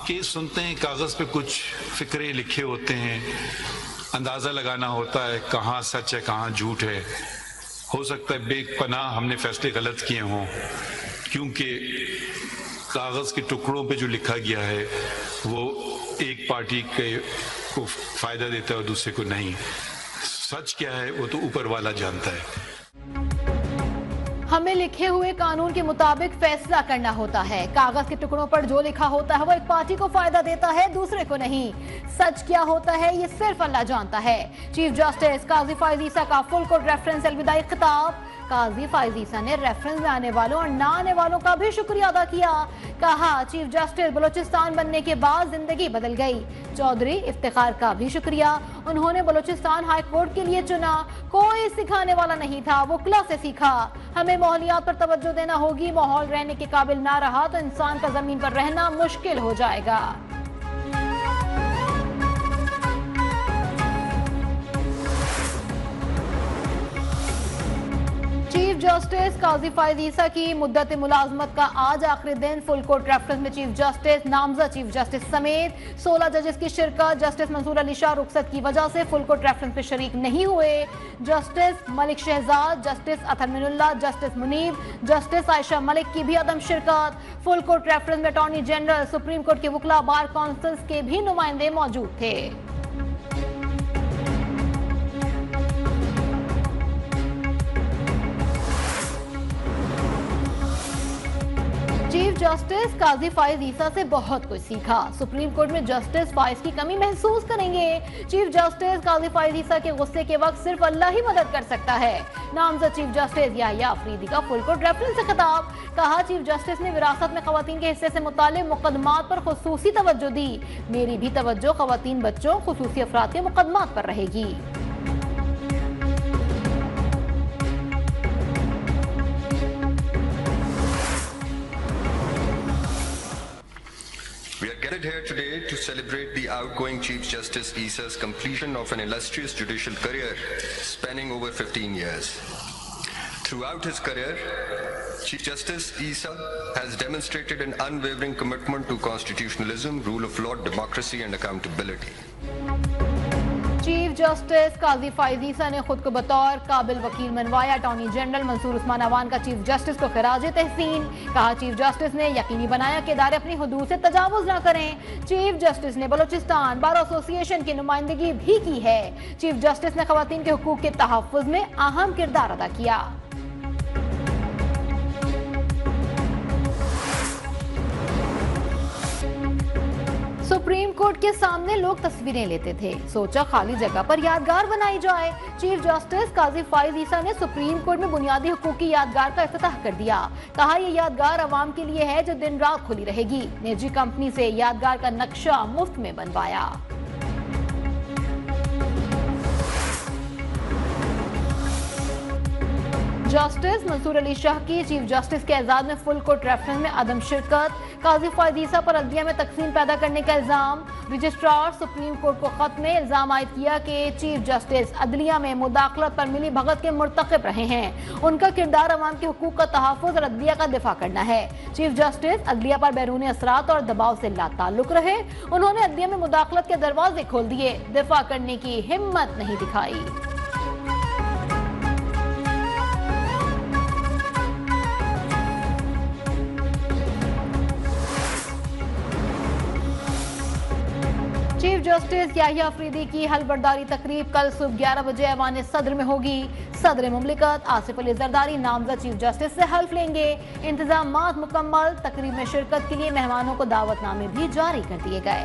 Case सुनते हैं, कागज पे कुछ फिक्रे लिखे होते हैं, अंदाजा लगाना होता है कहाँ सच है कहाँ झूठ है। हो सकता है बेपनाह हमने फैसले गलत किए हों, क्योंकि कागज के टुकड़ों पे जो लिखा गया है वो एक पार्टी को फायदा देता है और दूसरे को नहीं। सच क्या है वो तो ऊपर वाला जानता है। हमें लिखे हुए कानून के मुताबिक फैसला करना होता है। कागज के टुकड़ों पर जो लिखा होता है वो एक पार्टी को फायदा देता है, दूसरे को नहीं। सच क्या होता है ये सिर्फ अल्लाह जानता है। चीफ जस्टिस काजी फाइज ईसा का फुल कोर्ट रेफरेंस अलविदाई खिताब। काजी फाइज ईसा ने रेफरेंस में आने वालों और ना आने वालों का भी शुक्रिया अदा किया। कहा चीफ जस्टिस बलूचिस्तान बनने के बाद जिंदगी बदल गई। चौधरी इफ्तिखार का भी शुक्रिया, उन्होंने बलूचिस्तान हाई कोर्ट के लिए चुना। कोई सिखाने वाला नहीं था, वो क्लास से सीखा। हमें माहौलियात पर तवज्जो देना होगी। माहौल रहने के काबिल ना रहा तो इंसान का जमीन पर रहना मुश्किल हो जाएगा। चीफ जस्टिस काजी फाइज ईसा की मुद्दत मुलाजमत का आज आखिरी दिन। फुल कोर्ट रेफरेंस में चीफ जस्टिस, नामजद चीफ जस्टिस समेत 16 जजेस की शिरकत। जस्टिस मंसूर अली शाह रुखसत की वजह से फुल कोर्ट रेफरेंस में शरीक नहीं हुए। Justice Malik Shahzad, justice Athar Minallah, justice Munib, justice Ayesha Malik की भी अदम शिरकत। फुल कोर्ट रेफरेंस में अटॉर्नी जनरल, सुप्रीम कोर्ट के वकला, बार काउंसिल्स के भी नुमाइंदे मौजूद थे। चीफ जस्टिस काजी फाइज ईसा से बहुत कुछ सीखा। सुप्रीम कोर्ट में जस्टिस फाइज की कमी महसूस करेंगे। चीफ जस्टिस काजी फाइज ईसा के गुस्से के वक्त सिर्फ अल्लाह ही मदद कर सकता है। नामजद चीफ जस्टिस याह्या अफरीदी का फुल कोर्ट रेफरेंस से खिताब। कहा चीफ जस्टिस ने विरासत में खवातीन के हिस्से से मुताल्लिक मुकदमात पर खुसूसी तवज्जो दी। मेरी भी तवज्जो खवातीन, बच्चों, खुसूसी अफराद के मुकदमात पर रहेगी। We are gathered here today to celebrate the outgoing Chief Justice Issa's completion of an illustrious judicial career spanning over 15 years. Throughout his career, Chief Justice Issa has demonstrated an unwavering commitment to constitutionalism, rule of law, democracy and accountability. Chief justice Qazi Faez Isa ने खुद को बतौर काबिल वकील मनवाया। Attorney general Mansoor Usman Awan का chief justice को खिराज तहसीन। कहा चीफ जस्टिस ने यकीनी बनाया कि इदारे अपनी हुदूद से तजावुज न करें। चीफ जस्टिस ने बलूचिस्तान बार एसोसिएशन की नुमाइंदगी भी की है। चीफ जस्टिस ने खवातीन के हुकूक के तहफ़्फ़ुज़ में अहम किरदार अदा किया। सुप्रीम कोर्ट के सामने लोग तस्वीरें लेते थे, सोचा खाली जगह पर यादगार बनाई जाए। चीफ जस्टिस काजी फाइज ईसा ने सुप्रीम कोर्ट में बुनियादी हुकूक की यादगार का इफ्तिताह कर दिया। कहा यह यादगार अवाम के लिए है जो दिन रात खुली रहेगी। निजी कंपनी से यादगार का नक्शा मुफ्त में बनवाया। जस्टिस मंसूर अली शाह की चीफ जस्टिस के एजाज में फुल कोर्ट रेफरेंस में अदम शिरकत। काजी फाइज ईसा पर अदलिया में तकसीम पैदा करने का इल्जाम। रजिस्ट्रार सुप्रीम कोर्ट को खत में इल्जाम आयद किया कि चीफ जस्टिस अदलिया में मुदाखलत पर मिली भगत के मुर्तकिब रहे हैं। उनका किरदार अवाम के हुकूक का तहफ़्फ़ुज़ और अदलिया का दिफा करना है। चीफ जस्टिस अदलिया पर बैरूनी असरात और दबाव से लाताल्लुक रहे। उन्होंने अदलिया में मुदाखलत के दरवाजे खोल दिए, दिफा करने की हिम्मत नहीं दिखाई। चीफ जस्टिस याह्या अफरीदी की हलबरदारी तकरीब कल सुबह 11 बजे ऐवान सदर में होगी। सदर मुमलिकत आसिफ अली जरदारी नामजद चीफ जस्टिस से हल्फ लेंगे। इंतजामात मुकम्मल। तकरीब में शिरकत के लिए मेहमानों को दावतनामे भी जारी कर दिए गए।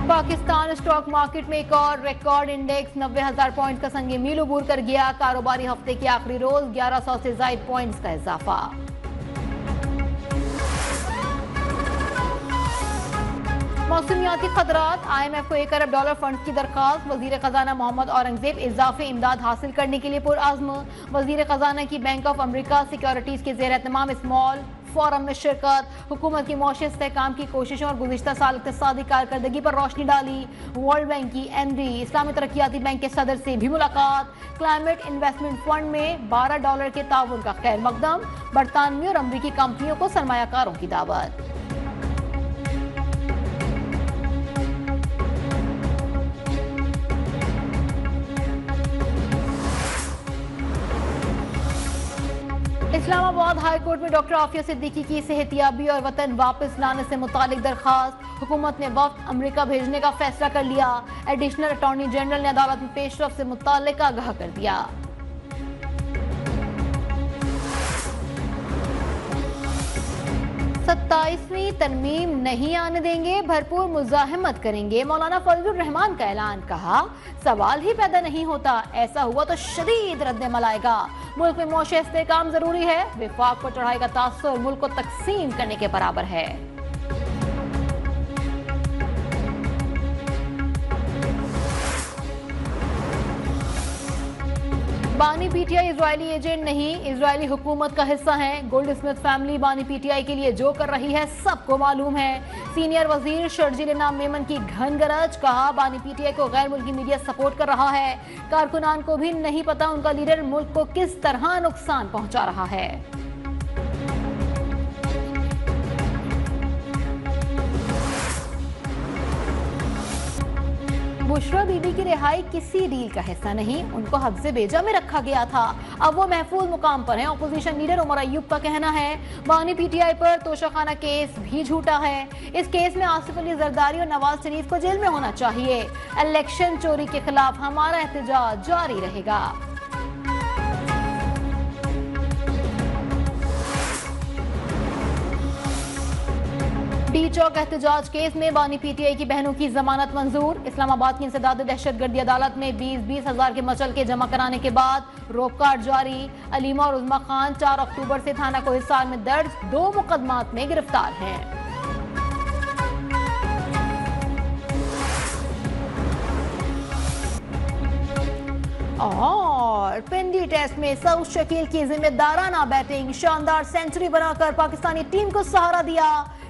पाकिस्तान स्टॉक मार्केट में एक और रिकॉर्ड इंडेक्स 90,000 पॉइंट्स का संगे मील उबूर कर गया। कारोबारी हफ्ते के आखिरी रोज 1100 से ज्यादा पॉइंट्स का इजाफा। मौसमियाती खतरात। IMF को $1 अरब फंड की दरखास्त। वजीर खजाना मोहम्मद औरंगजेब इजाफी इमदाद हासिल करने के लिए पुरअज़्म। वजीर खजाना की बैंक ऑफ अमेरिका सिक्योरिटीज के ज़ेर एहतमाम स्मॉल फोरम में शिरकत, हुकूमत की मौशी इस्तेहकाम की कोशिशों और गुज़िश्ता साल इक़्तिसादी कारकर्दगी पर रोशनी डाली। वर्ल्ड बैंक की MD, इस्लामी तरक्याती बैंक के सदर से भी मुलाकात। क्लाइमेट इन्वेस्टमेंट फंड में $12 के ताउन का खैर मकदम। बरतानवी और अमरीकी कंपनियों को सरमायाकारों की दावत। इस्लामाबाद हाई कोर्ट में डॉक्टर आफिया सिद्दीकी की सेहतियाबी और वतन वापस लाने से मुतालिक दरखास्त। हुकूमत ने वक्त अमेरिका भेजने का फैसला कर लिया। एडिशनल अटॉर्नी जनरल ने अदालत में पेशरफ से मुतालिक आगाह कर दिया। 27वीं तरमीम नहीं आने देंगे, भरपूर मुजाहिमत करेंगे। मौलाना फजलुर रहमान का ऐलान, कहा सवाल ही पैदा नहीं होता, ऐसा हुआ तो शदीद रद्द-ए-अमल आएगा। मुल्क में मौशी इस्तेहकाम जरूरी है, विफाक पर चढ़ाई का तासुर मुल्क को तकसीम करने के बराबर है। बानी पीटीआई इजरायली एजेंट नहीं, इजरायली हुकूमत का हिस्सा है। गोल्ड स्मिथ फैमिली बानी पीटीआई के लिए जो कर रही है सबको मालूम है। सीनियर वजीर शर्जील नाम मेमन की घन गरज, कहा बानी पीटीआई को गैर मुल्की मीडिया सपोर्ट कर रहा है। कारकुनान को भी नहीं पता उनका लीडर मुल्क को किस तरह नुकसान पहुंचा रहा है। बुशरा बीबी की रिहाई किसी डील का हिस्सा नहीं, उनको हफ्ज़े बेजा में रखा गया था, अब वो महफूज मुकाम पर हैं। अपोजिशन लीडर उमर अयूब का कहना है बानी पीटीआई पर तोशाखाना केस भी झूठा है। इस केस में आसिफ अली जरदारी और नवाज शरीफ को जेल में होना चाहिए। इलेक्शन चोरी के खिलाफ हमारा एहतजाज जारी रहेगा। डी चौक एहतजाज केस में बानी पीटीआई की बहनों की जमानत मंजूर। इस्लामाबाद की इंसदाद दहशतगर्दी अदालत में 20-20 हजार के मचल के जमा कराने के बाद रोक कार्ड जारी। अलीमा और उज़मा खान 4 अक्टूबर से थाना कोहिस्तान में दर्ज 2 मुकदमात में गिरफ्तार हैं। और पिंडी टेस्ट में सऊद शकील की जिम्मेदाराना बैटिंग, शानदार सेंचुरी बनाकर पाकिस्तानी टीम को सहारा दिया।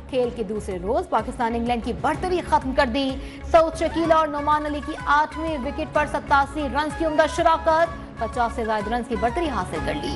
खेल के दूसरे रोज पाकिस्तान इंग्लैंड की बढ़तरी खत्म कर दी। सऊद शकील और नोमान अली की 8वें विकेट पर 87 रन की उम्दा शराकत, 50 से ज्यादा रन की बढ़तरी हासिल कर ली।